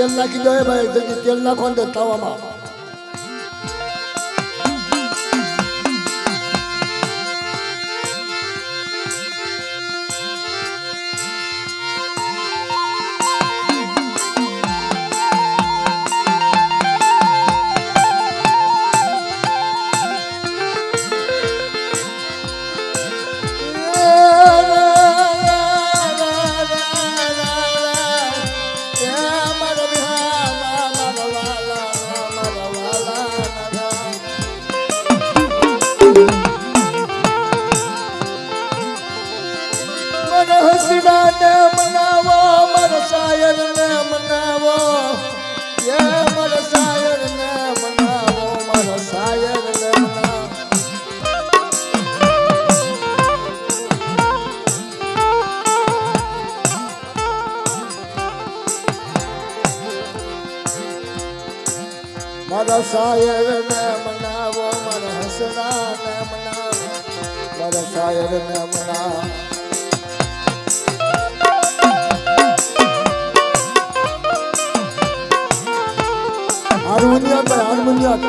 તેલ નાખી દો ભાઈ, જલ્દી તેલ નાખો ને તવામાં. હસડાને મનાવો, મારા શાયરને મનાવો, એ મારા શાયરને મનાવો, મારા શાયરને મનાવો. મારા શાયરને મનાવો, મારા હસડાને મનાવો, મારા શાયરને મનાવો. हारमोनियम है, हारमोनियम.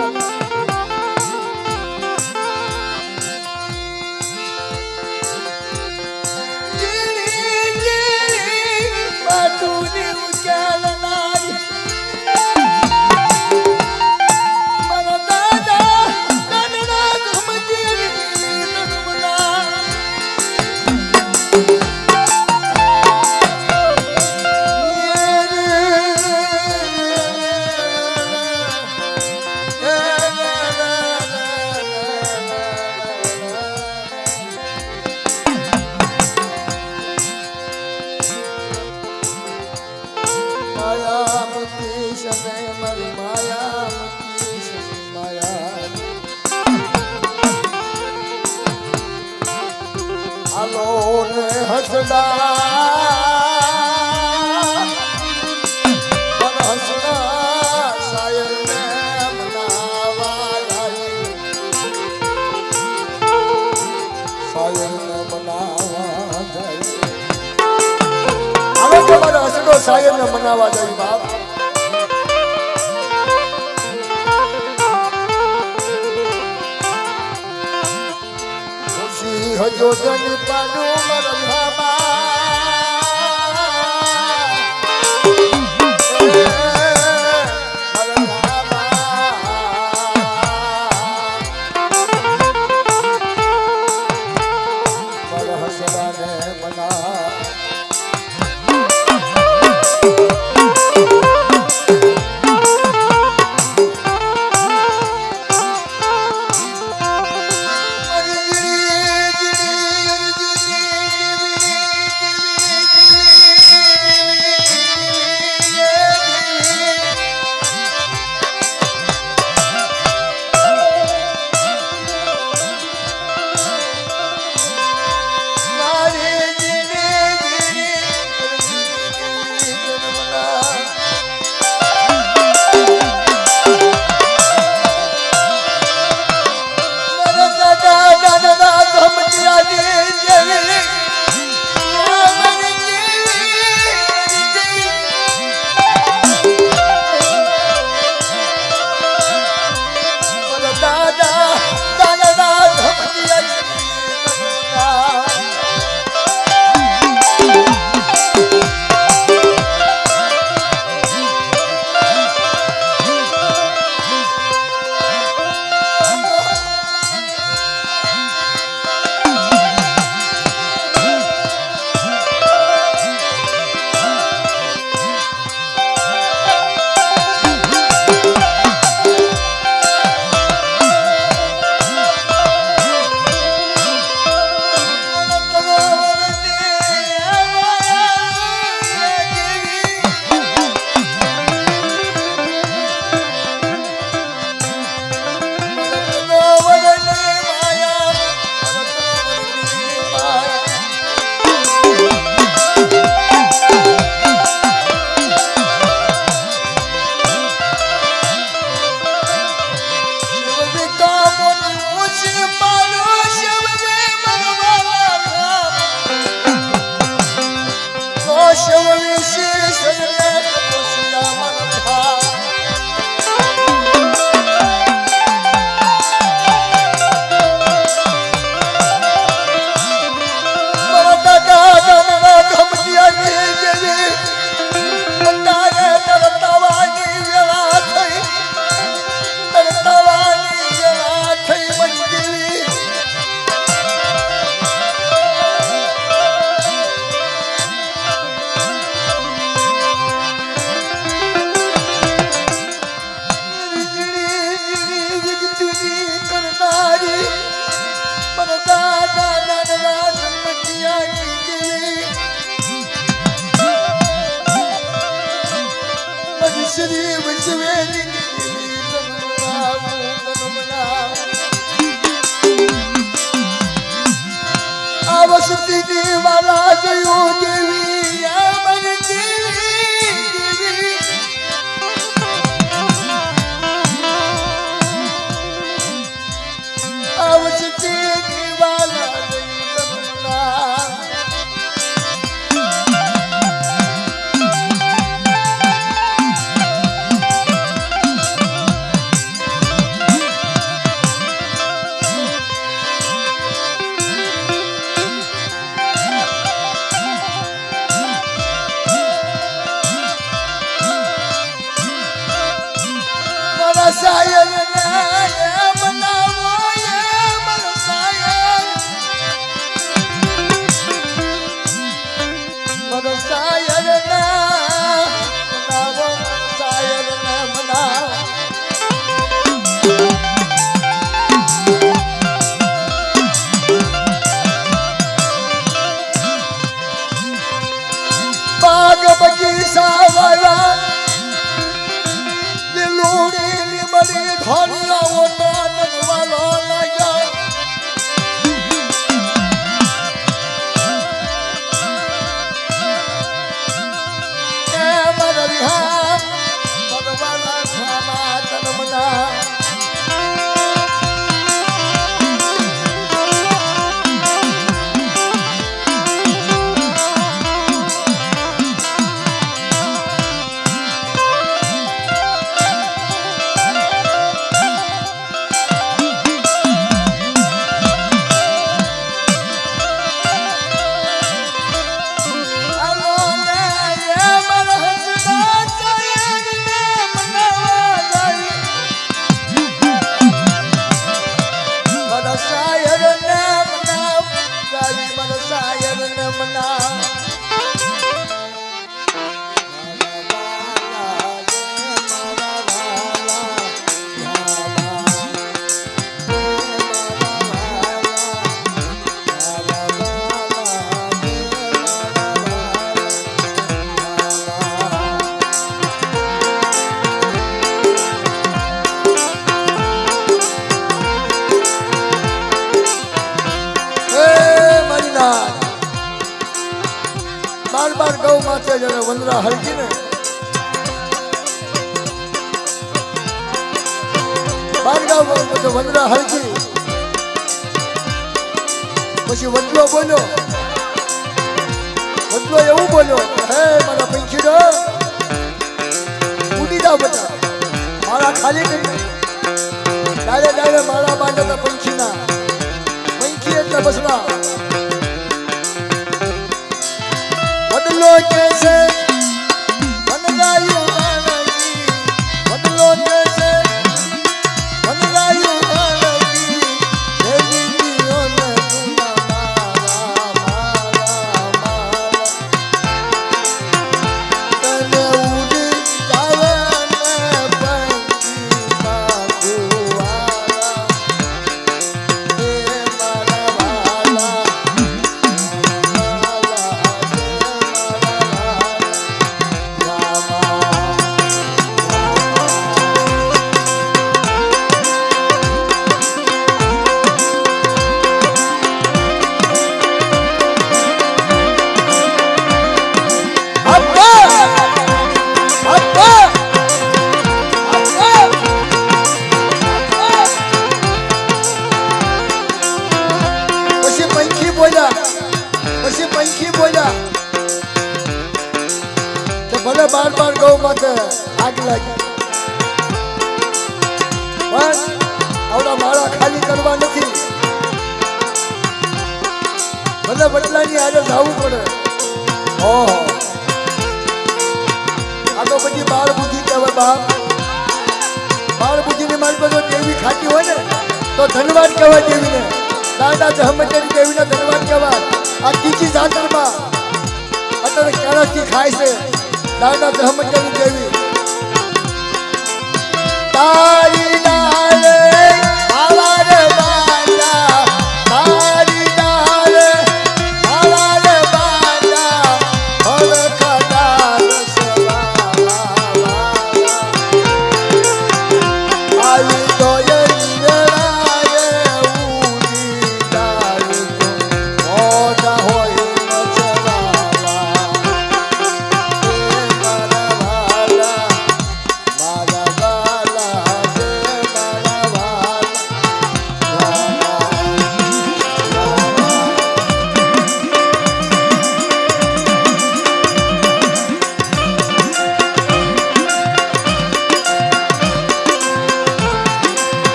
हसदा हसदा शायर ने मनावा जाए, शायर ने मनावा जाए. હવે તમારો હસડો શાયર ને મનાવા જાય બાપ. હજો જન પાડો મરહબા, મારા હસડાને મના. સરસ્વતીની વાલા જયો દેવી અમર દેવી અવસતીની વાલા જયો સાયન બનાવો સાયન બનાવો સાયન બનાવો બાગ બગીચા વાળા લીલુડી બડી ધોલિયા ઓટા નગવાલો લાગ્યા એ મર વિહાર ભગવાના ખામા તનમના બાર ગૌ માથે જયારે વંદરા હલકી ને બાર ગૌ વંદરા હલકી પછી વડલો બોલ્યો વડલો એવું બોલ્યો હે મારા પંખીડો ઉડી જાવ બધા મારા ખાલી કરી ડાયરે ડાયરે મારા બાંધતા પંખીના પંખી એટલે બસરા બદલો કેસે વનરાયું આનંદી બદલો કેસે વનરાયું આનંદી દેવી દીઓને તુના મારા મારા મારા તને ઉડી જાવે ને પંખી બાગુવાલા એ મારા વાલા પછી પંખી બોલ્યા કે ભલે બાર બાર ગૌ માથે આગ લાગી પણ આવડા માળા ખાલી કરવા નથી ભલે બદલાની હારે જવું પડે ઓહો આ તો બધી બાળ બુદ્ધિ કહેવાય બાપ બાળ બુદ્ધિની મારી પાસે દેવી ખાતી હોય ને તો ધન્યવાદ કહેવાય દેવીને દાદા જહમતની દેવીને ધન્યવાદ કહેવાય આ ત્રીજી જાતરમાં અત્યારે કેળાથી ખાય છે દાદા જહમતની દેવી તારી ડાલે આવા રે બાંધા તારી ડાલે આવા રે બાંધા હરખડા રસવાલા આવી તો એ વેળાએ ઉડી ડાલ મોઢા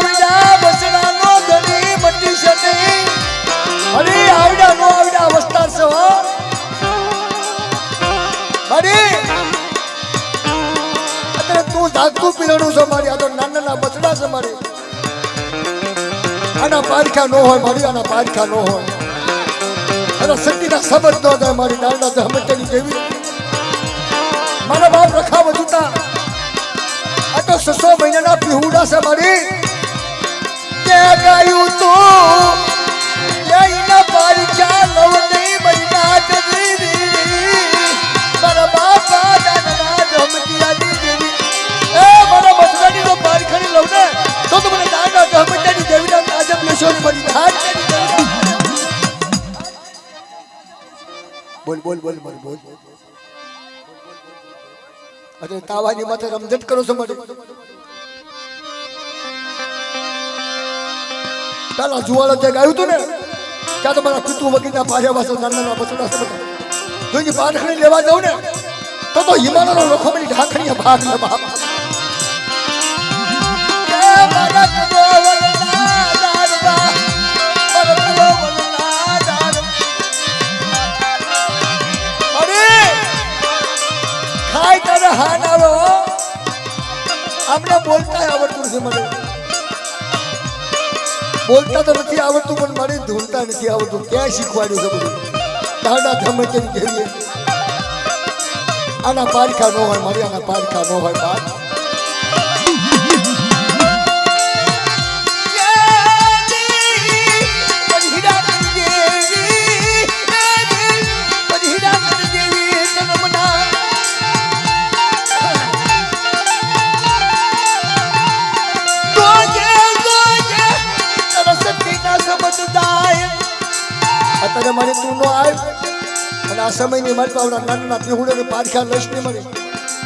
આવડા બસડાનો ધણી મટી છે નહીં અરે આવડા નો આવડા અવસ્થા છે હો અરે અત્યારે તું જાગતું પીરણું છે મારી આ તો નાના નાના બસડા છે મારી આના પારખા નો હોય મારી આના પારખા નો હોય અરે શક્તિના સબત ન થાય મારી દાંડા ધમટેની જેવી મારા બાપ રખા વધુતા આ તો 600 મહિનાના પીહુડા છે મારી કે ગાયું તું એના પારખા લવ નહીં મહિના જગીરી મારા બાપા દાંડા ધમટિયાની જેવી એ મારા બસડાની તો પારખાની લવ ને તો મને દાંડા ધમટિયાની દેવીના આજબ લેશોની મારી હાથ બોલ બોલ બોલ બોલ બોલ અરે તાવાની માથે રમઝટ કરો છો મને પેલા જુવાળા જે ગાયું હતું ને ત્યાં તો મારા પિતુ વગીના પાછા પાસે નાના બસડા છે જો કે પારખણી લેવા જાઉં ને તો હિમાલયનો લોખોની ઢાંકણી ભાગ લે બાપ બોલતા આવડતું નથી મને બોલતા તો નથી આવડતું પણ મારે ધૂળતા નથી આવડતું ક્યાં શીખવાડ્યું છે બધું દાંડા ધમટેની કેવી આના પારખા ન હોય મારી આના પારખા ન હોય બાપ અત્યારે મારે તું નો આવ અને આ સમયની મારી પાસે નાના પીહુડે પારખા લઈશ નહીં મળે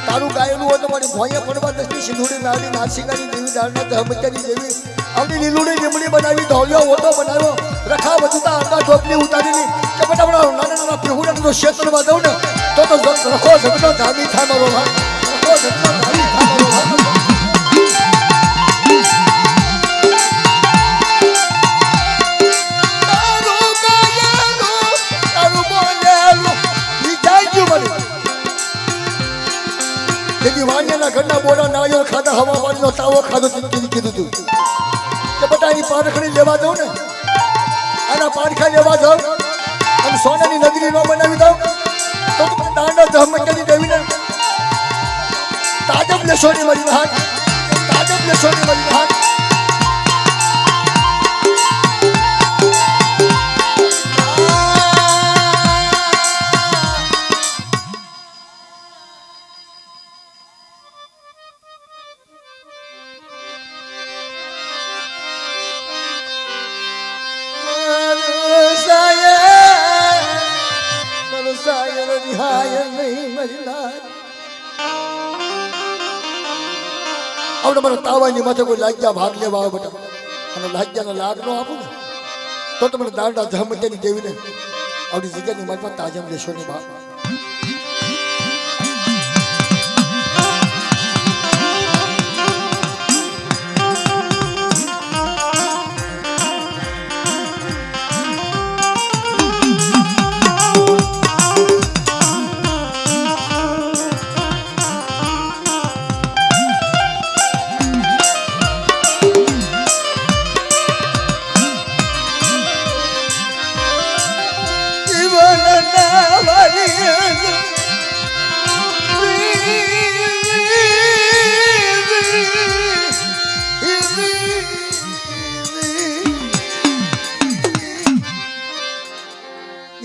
તારું ગાયેલું હોય તો મારી ભોંયા પડવા દસની સિંધુડી નાડી નાસિકાની દેવી દાળના ધમત્યાની દેવી આવડી લીલુડી લીમડી બનાવી ધોળિયો ઓટો બનાવ્યો રખા વધુતા આંગા ટોપલી ઉતારીની કે બેટા નાના નાના પીહુડે તો ક્ષેત્રમાં દઉં ને તો રખો ઝગડો ધામી થાય મારો ભાઈ રખો ઝગડો ધામી થાય મારો ભાઈ ઘરના બોડા નાળિયેર ખાધા હવા પાણીનો તાવો ખાધો કીધું તું કે બેટા એની પારખણી લેવા દઉં ને આના પારખા લેવા જાઉં અને સોનાની નગરી ન બનાવી દઉં તો તમે દાંડા ધમટેની દેવીને તાજબ લેશોની મારી હાથ તાજબ લેશોની મારી હાથ આવડે મને તાવાની માથે કોઈ લાગ્યા ભાગ લેવા આવે બેટા અને લાગ્યાનો લાગ ન આપું ને તો તમને દાંડા ધમટેની દેવીને આવડી જગ્યાની મારી પાસે તાજમ લેશોની બાપ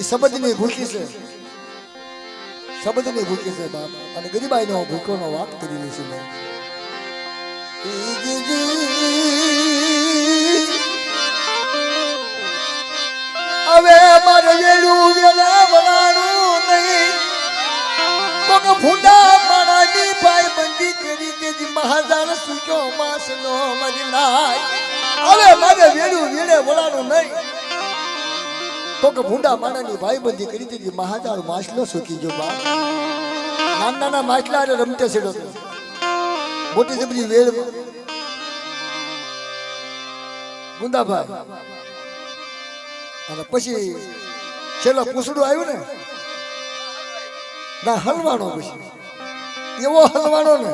શબ્દની ભૂખી છે શબ્દની ભૂખી છે બાપ અને ગરીબાઈનો ભૂખોનો વાત કરી છે મેં હવે મારે વેલું વેલા વળાણું નહીં કોક ફૂંડા માણાની ભાઈ બંધી કરી તેજી મહાજાન સુક્યો માસનો મારી નાય હવે મારે વેલું વેલે વળાણું નહીં તો કે ભૂંડા માણાની ભાઈબંધી કરી દીધી મહાજાળ માછલો સુકી જો બા નાના માછલા અરે રમતે છેડો મોટી જબરી વેળ ગુંદાભાઈ અને પછી છેલ્લો પૂછડું આવ્યું ને ના હલવાણો પછી એવો હલવાણો ને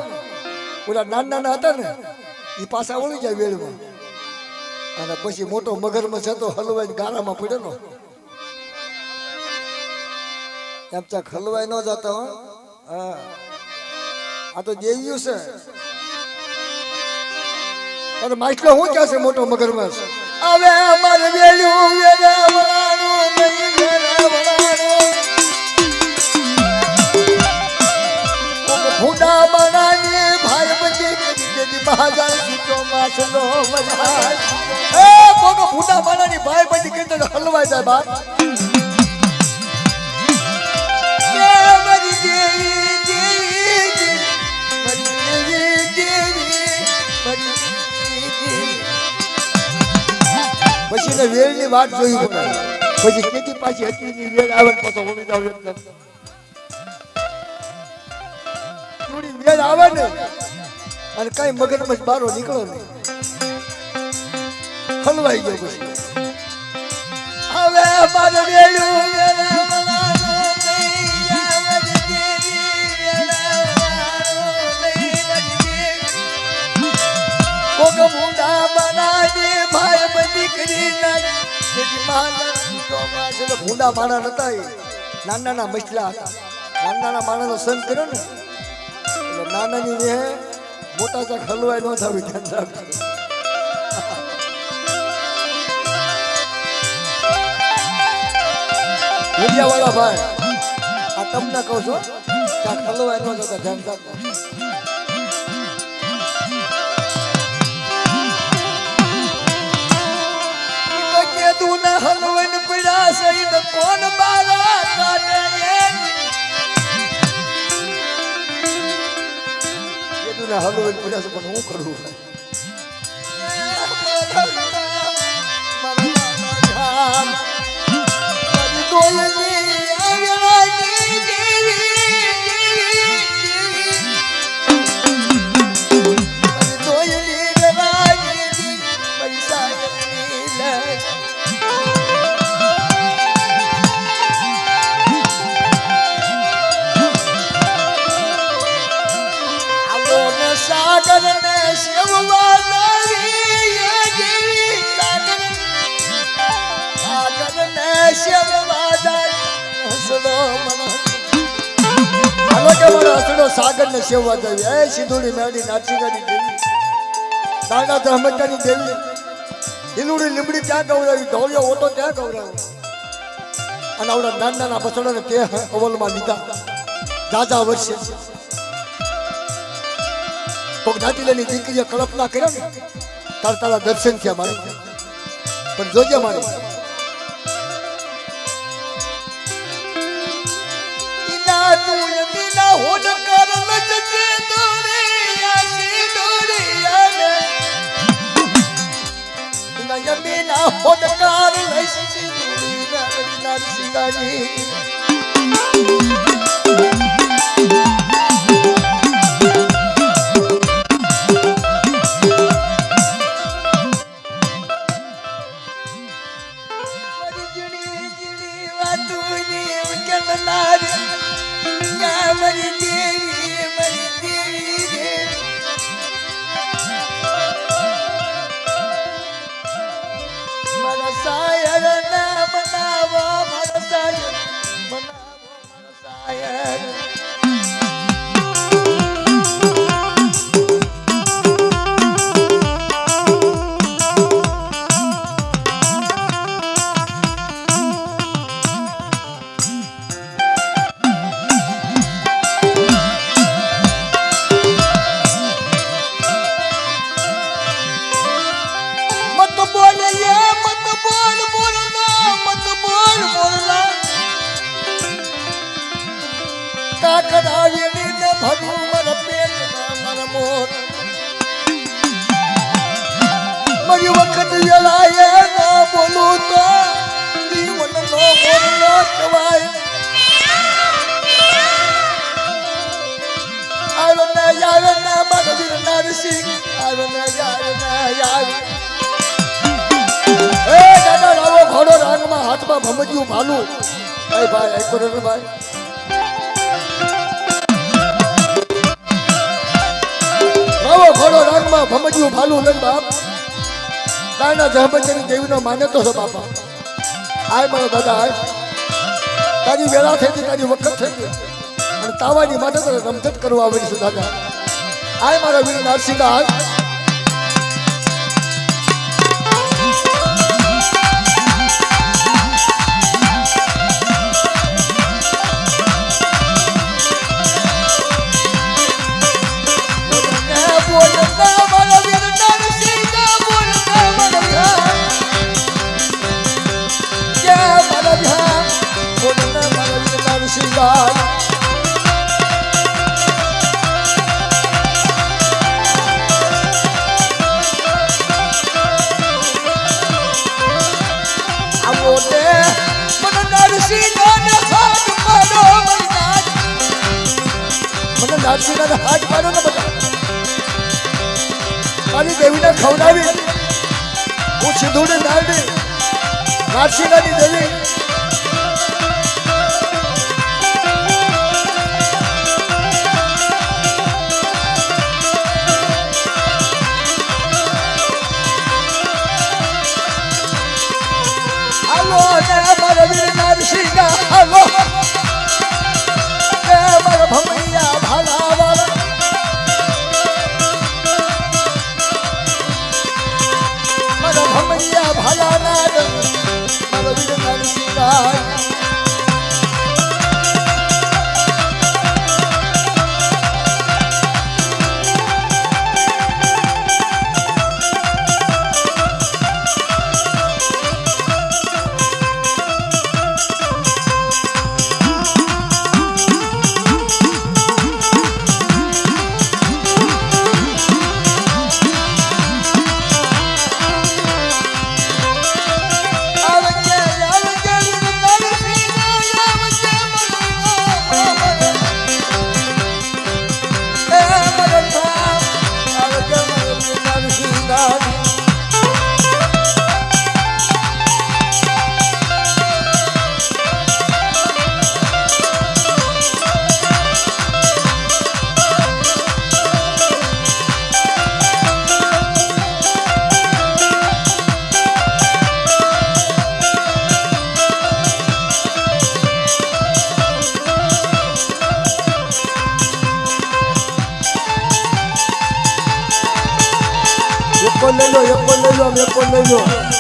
ઓલા નાના હતા ને એ પાછા વળી જાય વેળમાં અને પછી મોટો મગરમાં જતો હલવાઈ ગારામાં પડેલો એમ ચાક હલવાઈ ન જતા હો હા આ તો દેવ્યું છે અને માછલો શું કહે છે મોટો મગરમચ્છ હવે અમારે વેલ્યું વેરાવવાનું નહીં વેરાવવાનું ભૂડા બનાની ભાઈ બધી કદી બહાર સીટો માછલો મજા એ બોગો ભૂડા બનાની ભાઈ બધી કદી હલવાઈ જાય બાપ પછી ને વેળ ની વાત જોઈ પછી કેટલી પાછી હતી વેળ આવે પછી હોળી જાવ થોડી વેળ આવે ને અને કઈ મગજમાં બારો નીકળો નહીં હલવાઈ ગયો પછી હવે અમારે વેળ્યું ભૂંડા બનાવી ભાઈ બધી કરી ભૂંડા માણા નતા નાના મછલા હતા નાના માણસનો સંગ કર્યો ને એટલે નાનાની ને મોટા ચાક હલવાઈ ન થવી ધ્યાન રાખજો મીડિયાવાળા ભાઈ આ તમને કહું છું ચાક હલવાઈ ન થતા ધ્યાન રાખજો તું હલવન પીડા સહિત કોણ બારા કાઢે તું હલવન પીડા છે પણ હું કરું સાગર ને શિવવા સાગર ને શિવવા હસડો સાગર ને શિવવા દેવી એ સિંધુડી મેળી નાચીગાની દેવી દાંડા ધર્મટાની દેવી હિલુડી લીમડી ત્યાં ગવડાવી ઢોળિયો ઓટો ત્યાં ગવડાવ્યો અને આવડા નાના બસડા ને તે અવલમાં લીધા જાજા વર્ષે તો જ્ઞાતિલાની દીકરીએ કલ્પના કર્યા ને તાર તારા દર્શન થયા મારે પણ જોજે મારે રાગમાં ભમજ્યું ભાલું એ ભાઈ એક કરો ને ભાઈ રાવો ઘોડો રાગમાં ભમજ્યું ભાલું લન બાપ દાના જહમતની દેવીનો માને તો છે બાપા આય મારો દાદા આય તારી વેળા થઈ ગઈ તારી વખત થઈ ગઈ અને તાવાની માટે તો રમઝટ કરવા આવી છે દાદા આય મારા વીર નરસિંહ આય નારસિંહના હાથ પાડો ને બધા મારી દેવીને ખવડાવી હું સિંધુને નારડી નારસિંહની દેવી હાલો મારા વીર નારસિંહ હાલો મારા ભમૈયા ભાલા વાળા મારા ભમૈયા ભાલા નાદ મારા વીર નરસિંહ લઈ લો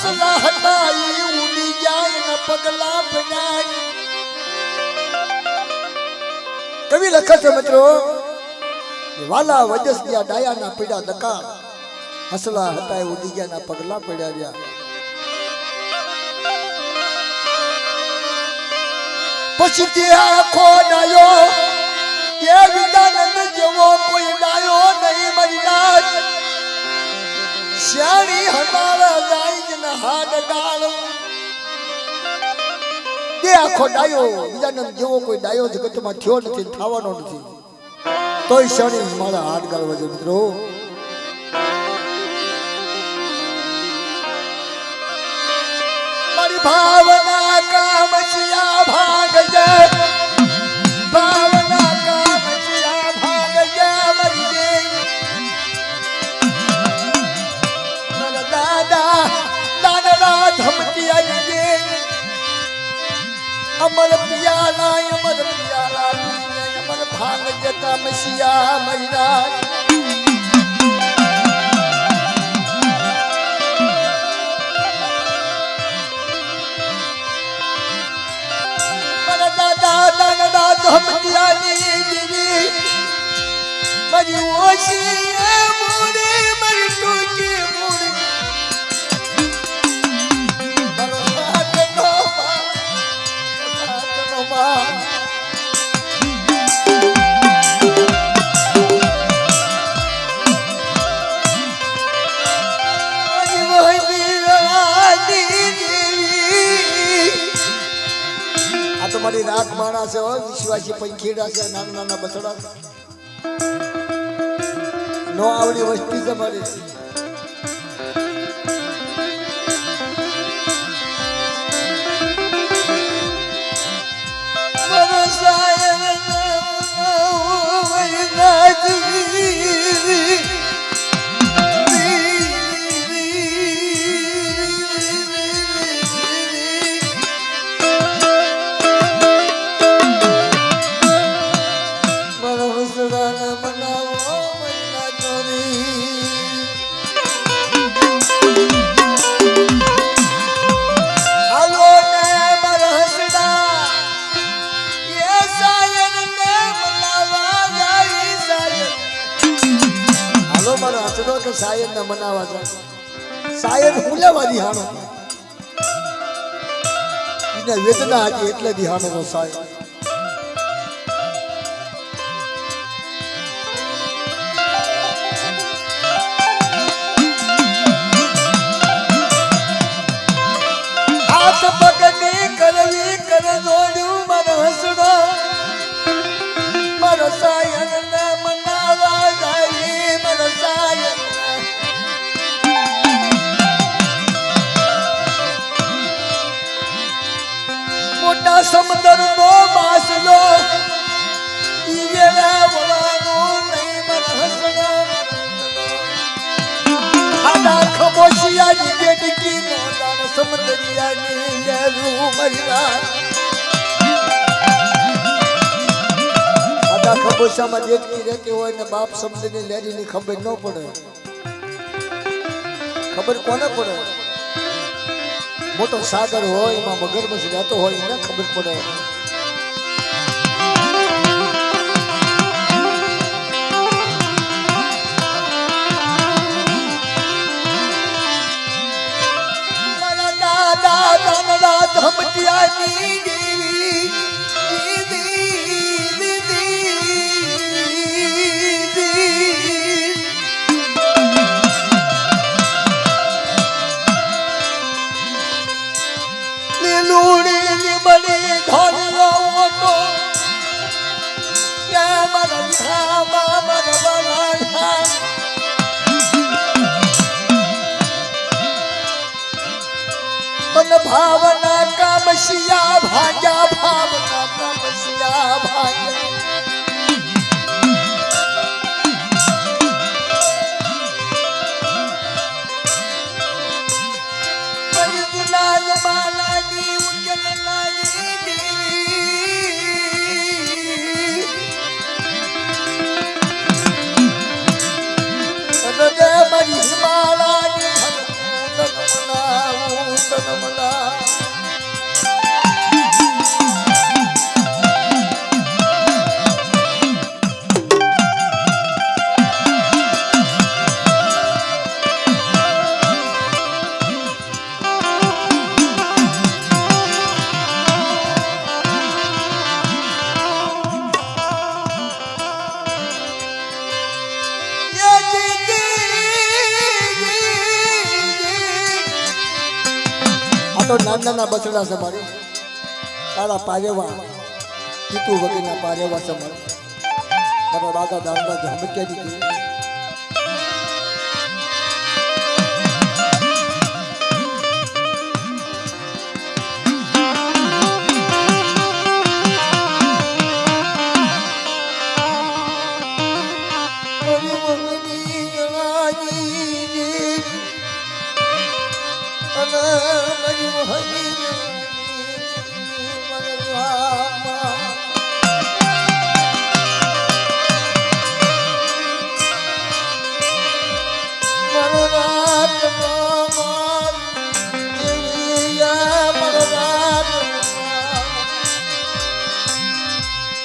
હસલા હતા ઈ ઉડી જાય ને પગલા પડાય. કવિ લખે છે મિત્રો, વાલા વજસ્યા ડાયાના પીડા દકા, હસલા હતા એ ઉડી ગયા ના પગલા પડ્યા રહ્યા. પછી તે આખો ડાયો એ વિદાનંદ જેવો કોઈ ડાયો નહીં મારી નાથ. શ્યાણી હમારા જાય ને હાડ ડાળ તે આખો ડાયો વિદાનંદ જેવો કોઈ ડાયો જગતમાં થયો નથી, થવાનો નથી. તોય શ્યાણી મારા હાડ ગાળ વજે મિત્રો. મારી ભાવના કામ શિયા ભાગ જય, ભાવના કામ શિયા ભાગ જય મરી દેવી. મારા દાદા દાદા ધમતી આવી દેવી. અમર પિયાલા અમર ભાગ જતા મશિયા મહિના. ધમતિયાની દીવી મારી ઓછી મોડી મારી ટૂંકી મોડી મારો હાથનો માં. મારી રાત માણા છે, વિશ્વાસી પંખીડા છે, નાના નાના બસડા નો આવડી વસ્તી છે મારી. સાયદ ને મનાવા જાય, સાયદ ફૂલેવા દિહાનો એને વેદના હતી એટલે દિહાનો નો સાયદ. હાથ પગની કરવી કર જોડ્યું મારો હસડો, મારો સાયદ ને મનાવા જાય, મારો સાયદ મોટા સમુદ્ર નો માસલો ઈ વેળા વળાનો નહીં મારા હસડો. ખાડા ખમોશિયાની દેડકી નો દાન સમુદ્રિયાની લેરું મરીલા. ખાડા ખમોશામાં દેડકી રહેતી હોય ને બાપ સમુદ્રની લેરીની ખબર ન પડે. ખબર કોને પડે? મોટો સાગર હોય એમાં મગરમચ્છ રહેતો હોય એને ખબર પડે. દાદા ધમતિયાની દેવી ભાવના કામશિયા ભાગ્યા, ભાવના કામશિયા ભાગ્યા. મારી હિમાલય નમના તો નાના બસડા છે મારી તારા પારેવા કીધું વગેરેના પારેવા છે મારા દાદા દાદા ધમકેરી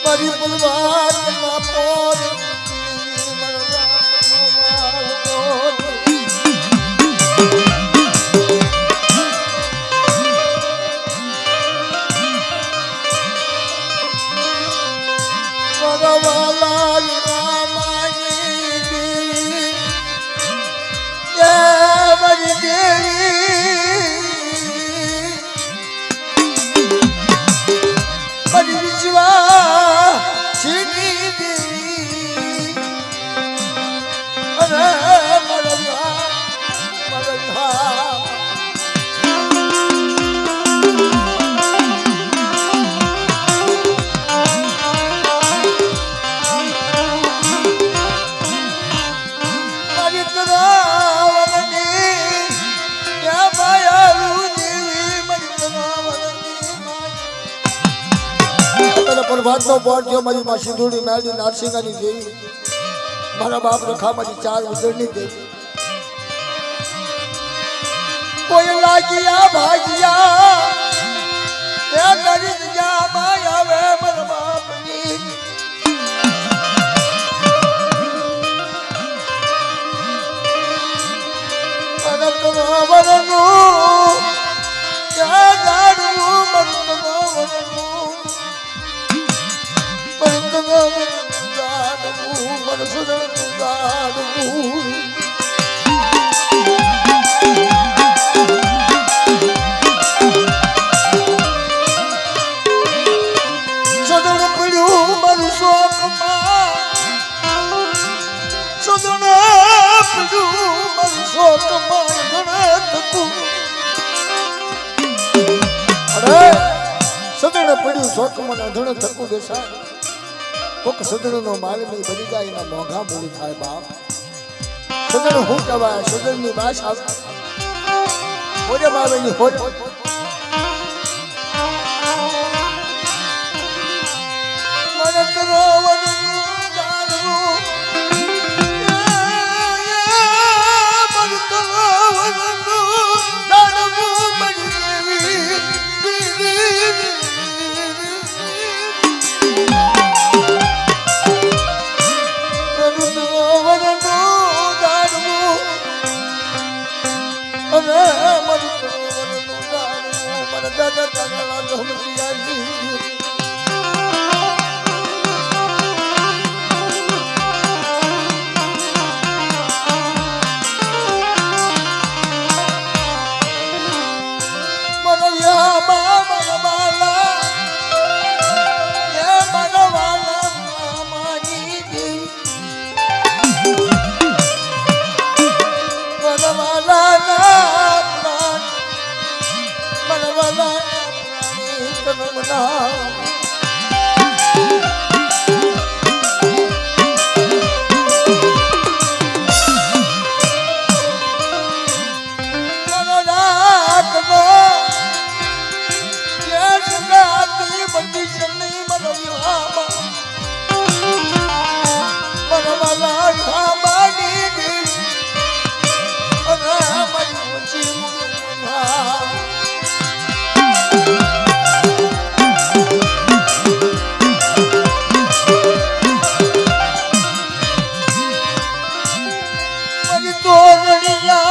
મારી બલવાન ના પોર પ્રભાતનો બોર્ડ જો મારી માં સિંધુડી મેળી નારસિંગાની દેવી મારા બાપ રખા મારી 4 ઉદરની દેવી કોઈ લાગિયા ભાગિયા એ કરી જા માય આવે મારા બાપની અનંતનો વરનું યા જાડવું મનનો વરનું સદણ પડ્યું શોક મને અધણ થકું બેસા કોક સદણ નો માલમી બની જાય એના મોઘા મૂળ થાય બાપ સદણ હું કહેવાય સદણ ની ભાષા ઓરે બાવેની હોટ મને કરો વનનું જાણવું મન કરો વનનું જાણવું મરી વણિયા